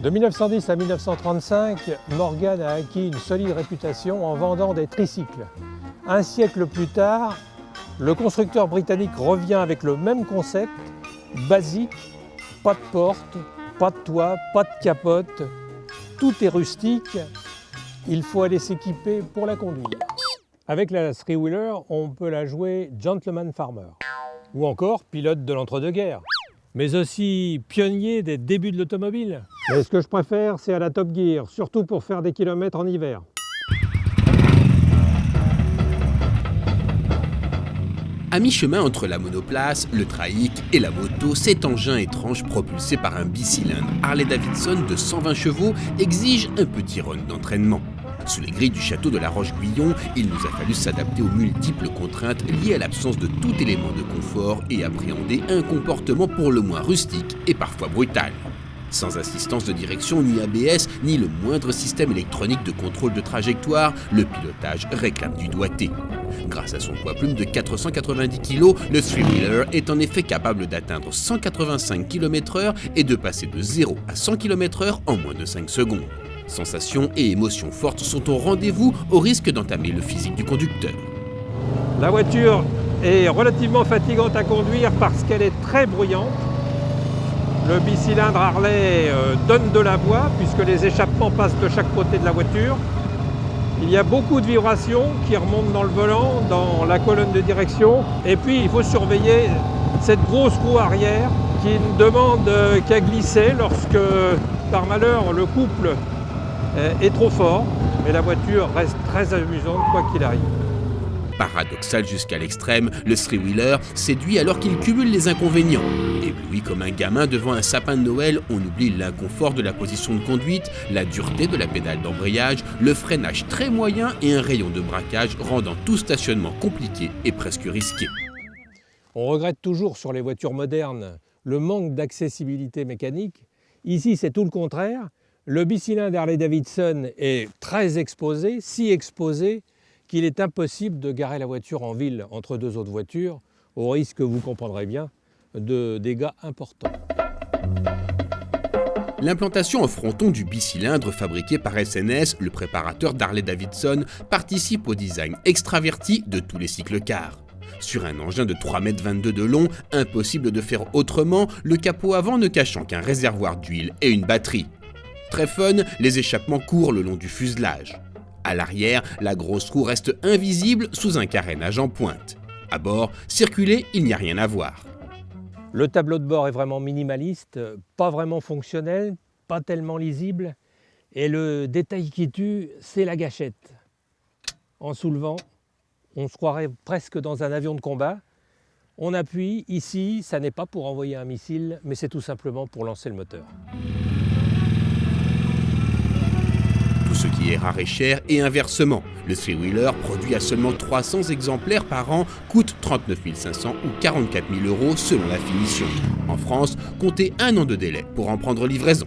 De 1910 à 1935, Morgan a acquis une solide réputation en vendant des tricycles. Un siècle plus tard, le constructeur britannique revient avec le même concept, basique, pas de porte, pas de toit, pas de capote, tout est rustique, il faut aller s'équiper pour la conduire. Avec la three-wheeler, on peut la jouer gentleman farmer, ou encore pilote de l'entre-deux-guerres, mais aussi pionnier des débuts de l'automobile. Mais ce que je préfère, c'est à la Top Gear, surtout pour faire des kilomètres en hiver. À mi-chemin entre la monoplace, le trike et la moto, cet engin étrange propulsé par un bicylindre Harley-Davidson de 120 chevaux exige un petit run d'entraînement. Sous les grilles du château de la Roche-Guyon, il nous a fallu s'adapter aux multiples contraintes liées à l'absence de tout élément de confort et appréhender un comportement pour le moins rustique et parfois brutal. Sans assistance de direction ni ABS, ni le moindre système électronique de contrôle de trajectoire, le pilotage réclame du doigté. Grâce à son poids plume de 490 kg, le three-wheeler est en effet capable d'atteindre 185 km/h et de passer de 0 à 100 km/h en moins de 5 secondes. Sensations et émotions fortes sont au rendez-vous au risque d'entamer le physique du conducteur. La voiture est relativement fatigante à conduire parce qu'elle est très bruyante. Le bicylindre Harley donne de la voix puisque les échappements passent de chaque côté de la voiture. Il y a beaucoup de vibrations qui remontent dans le volant, dans la colonne de direction. Et puis il faut surveiller cette grosse roue arrière qui ne demande qu'à glisser lorsque, par malheur, le couple est trop fort. Mais la voiture reste très amusante quoi qu'il arrive. Paradoxal jusqu'à l'extrême, le three-wheeler séduit alors qu'il cumule les inconvénients. Ébloui comme un gamin devant un sapin de Noël, on oublie l'inconfort de la position de conduite, la dureté de la pédale d'embrayage, le freinage très moyen et un rayon de braquage rendant tout stationnement compliqué et presque risqué. On regrette toujours sur les voitures modernes le manque d'accessibilité mécanique. Ici, c'est tout le contraire. Le bicylindre Harley-Davidson est très exposé, si exposé qu'il est impossible de garer la voiture en ville entre deux autres voitures, au risque, vous comprendrez bien, de dégâts importants. L'implantation en fronton du bicylindre fabriqué par SNS, le préparateur d'Harley-Davidson, participe au design extraverti de tous les cyclecars. Sur un engin de 3,22 m de long, impossible de faire autrement, le capot avant ne cachant qu'un réservoir d'huile et une batterie. Très fun, les échappements courent le long du fuselage. À l'arrière, la grosse roue reste invisible sous un carénage en pointe. À bord, circuler, il n'y a rien à voir. Le tableau de bord est vraiment minimaliste, pas vraiment fonctionnel, pas tellement lisible. Et le détail qui tue, c'est la gâchette. En soulevant, on se croirait presque dans un avion de combat. On appuie, ici, ça n'est pas pour envoyer un missile, mais c'est tout simplement pour lancer le moteur. Ce qui est rare et cher, et inversement. Le three-wheeler, produit à seulement 300 exemplaires par an, coûte 39 500 ou 44 000 € selon la finition. En France, comptez 1 an de délai pour en prendre livraison.